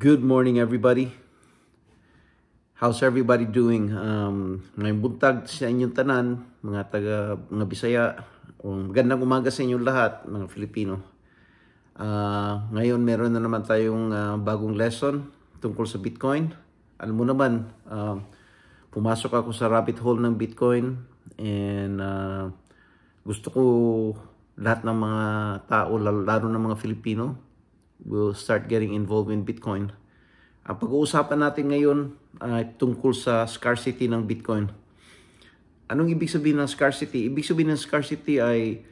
Good morning, everybody. How's everybody doing? Ngayong buntag sa inyong tanan, mga Bisaya. Magandang umaga sa inyong lahat, mga Filipino. Ngayon, meron na naman tayong bagong lesson tungkol sa Bitcoin. Alam mo naman, pumasok ako sa rabbit hole ng Bitcoin and gusto ko lahat ng mga tao, lalo ng mga Filipino, will start getting involved in Bitcoin. Ang pag-uusapan natin ngayon ay tungkol sa scarcity ng Bitcoin. Anong ibig sabihin ng scarcity? Ibig sabihin ng scarcity ay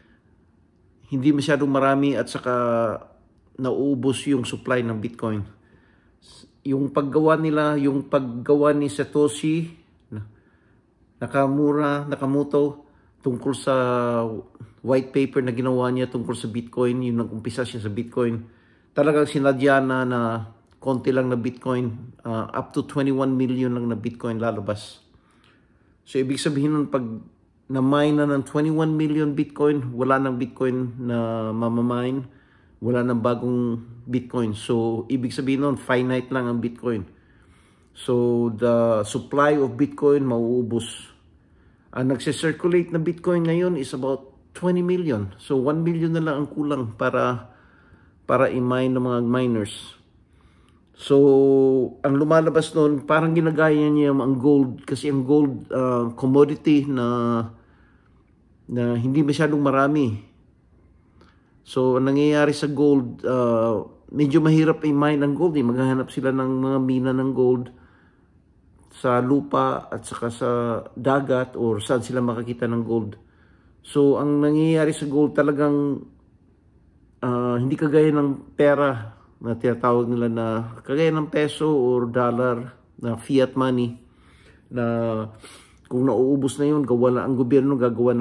hindi masyadong marami at saka nauubos yung supply ng Bitcoin. Yung paggawa nila, yung paggawa ni Satoshi Nakamoto tungkol sa white paper na ginawa niya tungkol sa Bitcoin, yung nag-umpisa siya sa Bitcoin. Talagang sinadya na konti lang na Bitcoin, up to 21 million lang na Bitcoin lalabas. So, ibig sabihin nun, pag na-mine na ng 21 million Bitcoin, wala nang Bitcoin na mamamine, wala nang bagong Bitcoin. So, ibig sabihin nun, finite lang ang Bitcoin. So, the supply of Bitcoin mauubos. Ang nagse-circulate na Bitcoin ngayon is about 20 million. So, 1 million na lang ang kulang para i-mine ng mga miners. So, ang lumalabas noon, parang ginagaya niya ang gold. Kasi ang gold, commodity na hindi masyadong marami. So, ang nangyayari sa gold, medyo mahirap i-mine ang gold. Maghahanap sila ng mga mina ng gold sa lupa at saka sa dagat or saan sila makakita ng gold. So, ang nangyayari sa gold talagang hindi kagaya ng pera na tinatawag nila na kagaya ng peso or dollar na fiat money na kung nauubos na yun, gawa na ang gobyerno gagawa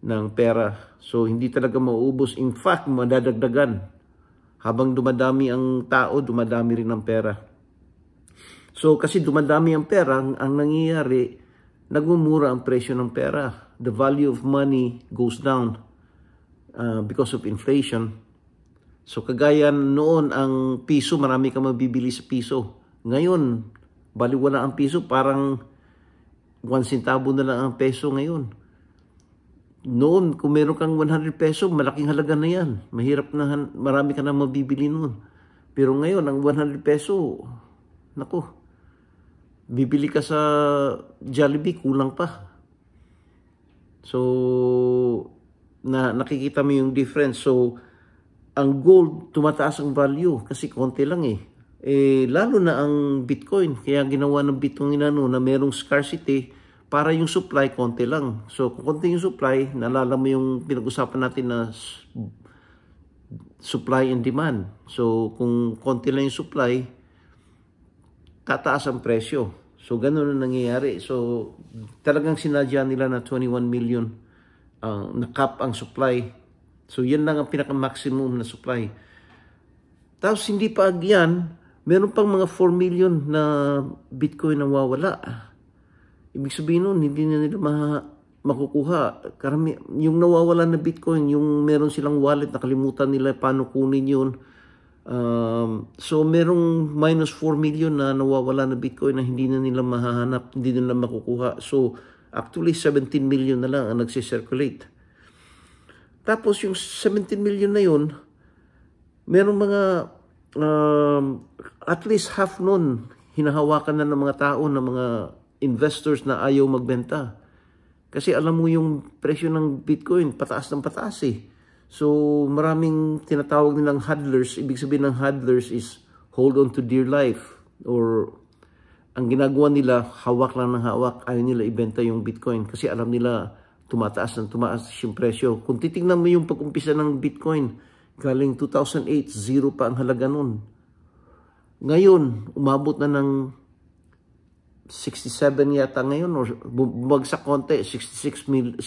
ng pera. So hindi talaga mauubos. In fact, madadagdagan. Habang dumadami ang tao, dumadami rin ang pera. So kasi dumadami ang pera, ang nangyayari, nagmumura ang presyo ng pera. The value of money goes down because of inflation. So kagaya noon ang piso, marami kang mabibili sa piso. Ngayon, baliwala ang piso, parang 1 centavo na lang ang peso ngayon. Noon, kung meron kang 100 peso, malaking halaga na yan. Mahirap na, marami ka na mabibili noon. Pero ngayon, ang 100 peso, naku, bibili ka sa Jollibee, kulang pa. So, nakikita mo yung difference. So, ang gold, tumataas ang value kasi konti lang eh. Lalo na ang Bitcoin. Kaya ginawa ng Bitcoin na merong scarcity para yung supply, konti lang. So, kung konti yung supply, naalala mo yung pinag-usapan natin na supply and demand. So, kung konti lang yung supply, tataas ang presyo. So, ganun ang nangyayari. So, talagang sinadya nila na 21 million na-cap ang supply. So, yan lang ang pinaka-maximum na supply. Tapos, hindi pa yan, meron pang mga 4 million na Bitcoin na wawala. Ibig sabihin nun, hindi na nila makukuha. Karami, yung nawawala na Bitcoin, yung meron silang wallet, nakalimutan nila paano kunin yun. So, merong minus 4 million na nawawala na Bitcoin na hindi na nila mahahanap, hindi na nila makukuha. So, actually, 17 million na lang ang nagsisirculate. Tapos, yung 17 million na yun, merong mga, at least half nun, hinahawakan na ng mga tao, ng mga investors na ayaw magbenta. Kasi alam mo yung presyo ng Bitcoin, pataas ng pataas eh. So, maraming tinatawag nilang hodlers. Ibig sabihin ng hodlers is hold on to dear life. Or, ang ginagawa nila, hawak lang ng hawak. Ayaw nila ibenta yung Bitcoin. Kasi alam nila, tumaas yung presyo. Kung titingnan mo yung pag-umpisa ng Bitcoin, galing 2008, zero pa ang halaga nun. Ngayon, umabot na ng 67 yata ngayon, or bumagsak konti, 66,000.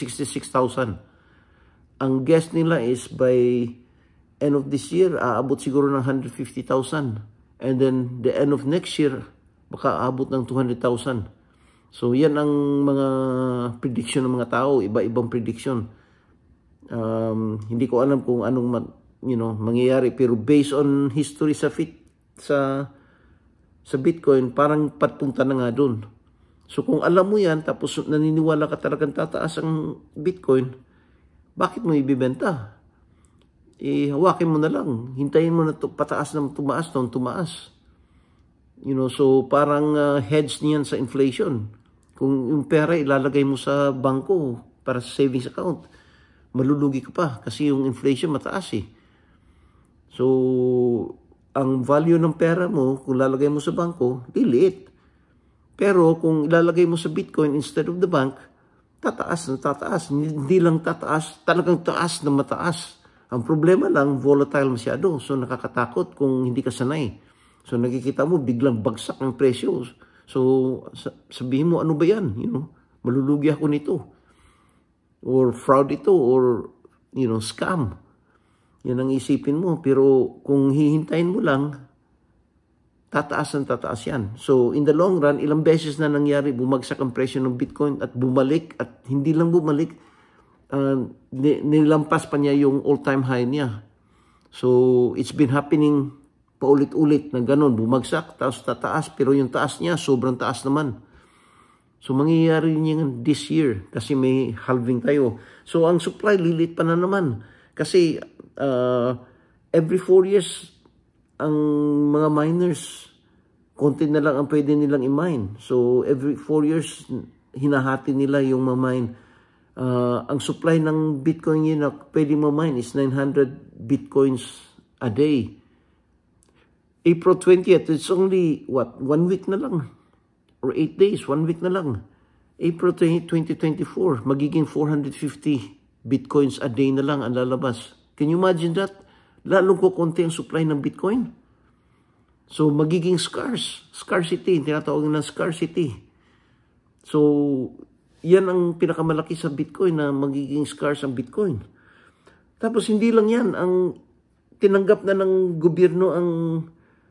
Ang guess nila is by end of this year, aabot siguro ng 150,000. And then, the end of next year, baka aabot ng 200,000. So, yan ang mga prediction ng mga tao, iba-ibang prediction. Hindi ko alam kung anong mangyayari. Pero based on history sa Bitcoin, parang patpunta na nga dun. So kung alam mo yan, tapos naniniwala ka talagang tataas ang Bitcoin, bakit mo ibibenta? Hawakin mo na lang. Hintayin mo na pataas na tumaas. So parang hedge niyan sa inflation. Kung yung pera ilalagay mo sa bangko para sa savings account, malulugi ka pa kasi yung inflation mataas eh. So, ang value ng pera mo, kung lalagay mo sa bangko, liliit. Pero kung ilalagay mo sa Bitcoin instead of the bank, tataas na tataas. Hindi lang tataas, talagang taas na mataas. Ang problema lang, volatile masyado. So, nakakatakot kung hindi ka sanay. So, nakikita mo, biglang bagsak ang presyo. So, sabihin mo, ano ba yan? Malulugi ako nito. Or fraud ito, or, scam. Yan ang isipin mo. Pero kung hihintayin mo lang, tataas yan. So, in the long run, ilang beses na nangyari, bumagsak ang presyo ng Bitcoin at bumalik. At hindi lang bumalik, nilampas pa niya yung all-time high niya. So, it's been happening paulit-ulit na ganun. Bumagsak, tapos tataas. Pero yung taas niya, sobrang taas naman. So, mangyayari niya this year kasi may halving tayo. So, ang supply, lilit pa na naman. Kasi, every 4 years, ang mga miners, konti na lang ang pwede nilang i-mine. So, every 4 years, hinahati nila yung ma-mine. Ang supply ng Bitcoin yun na pwede ma-mine is 900 Bitcoins a day. April 20th, it's only, 1 week na lang. Or 8 days, 1 week na lang. April 2024, magiging 450 Bitcoins a day na lang ang lalabas. Can you imagine that? Lalong kukunti ang supply ng Bitcoin. So, magiging scarcity, tinatawag ng scarcity. So, yan ang pinakamalaki sa Bitcoin na magiging scarce ang Bitcoin. Tapos, hindi lang yan. Ang tinanggap na ng gobyerno ang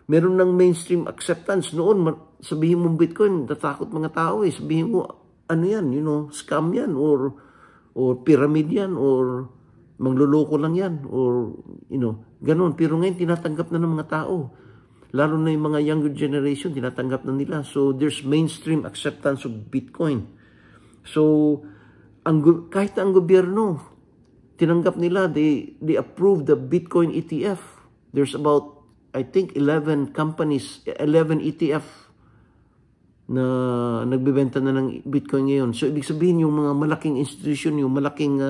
meron ng mainstream acceptance. Noon, sabihin mo Bitcoin, tatakot mga tao eh. Sabihin mo, ano yan, scam yan, or pyramid yan, or mangluloko lang yan, or, ganun. Pero ngayon, tinatanggap na ng mga tao. Lalo na yung mga younger generation, tinatanggap na nila. So, there's mainstream acceptance of Bitcoin. So, kahit ang gobyerno, tinanggap nila, they approved the Bitcoin ETF. There's about, I think, 11 companies, 11 ETF na nagbebenta na ng Bitcoin ngayon. So, ibig sabihin, yung mga malaking institution, yung malaking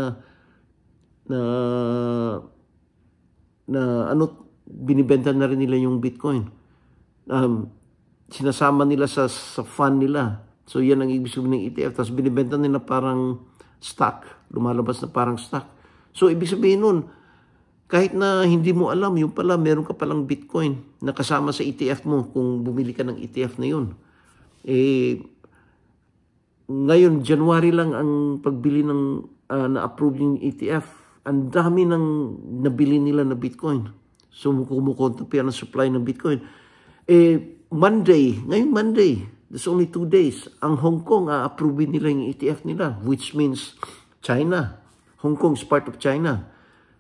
binibenta na rin nila yung Bitcoin. Sinasama nila sa fund nila. So, yan ang ibig sabihin ng ETF. Tapos, binibenta nila parang stock. Lumalabas na parang stock. So, ibig sabihin nun, kahit na hindi mo alam, yung pala, meron ka palang Bitcoin na kasama sa ETF mo kung bumili ka ng ETF na yun. Ngayon, January lang ang pagbili ng na-approve yung ETF. Ang dami ng nabili nila na Bitcoin. So, kumukontapi ang supply ng Bitcoin. Ngayong Monday, there's only 2 days, ang Hong Kong, approve nila yung ETF nila, which means China. Hong Kong is part of China.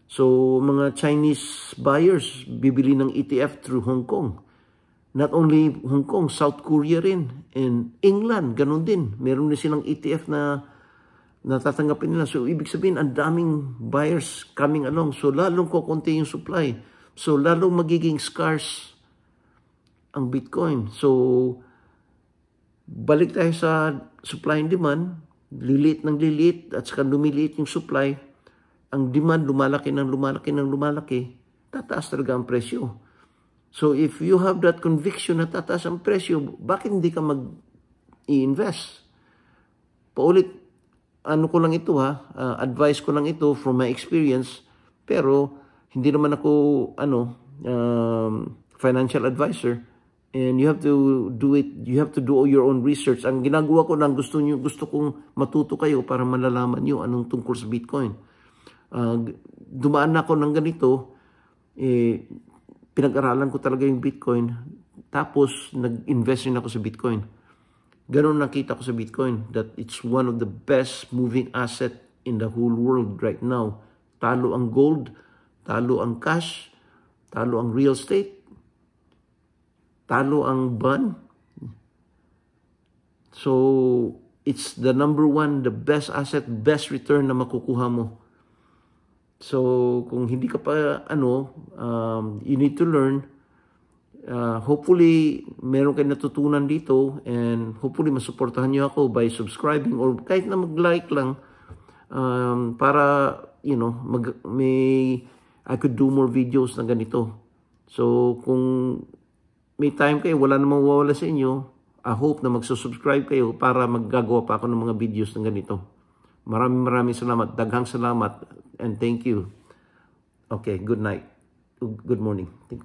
So, mga Chinese buyers, bibili ng ETF through Hong Kong. Not only Hong Kong, South Korea rin, and England, ganun din. Meron din silang ETF na natatanggapin nila. So, ibig sabihin, ang daming buyers coming along. So, lalong kukunti yung supply. So, lalong magiging scarce ang Bitcoin. So, balik tayo sa supply and demand. Lilit ng lilit at saka lumiliit yung supply. Ang demand lumalaki ng lumalaki. Tataas talaga ang presyo. So, if you have that conviction na tataas ang presyo, bakit hindi ka mag-i-invest? Paulit, ko lang ito advice ko lang ito from my experience, pero hindi naman ako, financial advisor, and you have to do it, you have to do your own research. Ang ginagawa ko lang, gusto kong matuto kayo para malalaman nyo anong tungkol sa Bitcoin. Dumaan na ako ng ganito, pinag-aralan ko talaga yung Bitcoin, tapos nag-invest rin ako sa Bitcoin. Ganon nakita ko sa Bitcoin, that it's one of the best moving asset in the whole world right now. Talo ang gold, talo ang cash, talo ang real estate, talo ang bond. So, it's the number one, the best asset, best return na makukuha mo. So, kung hindi ka pa, you need to learn. Hopefully, meron kayo natutunan dito and hopefully masuportahan nyo ako by subscribing or kahit na mag-like lang para, I could do more videos na ganito. So, kung may time kayo, wala namang wawala sa inyo, I hope na magsusubscribe kayo para maggagawa pa ako ng mga videos ng ganito. Maraming salamat. Daghang salamat and thank you. Okay, good night. Good morning. Think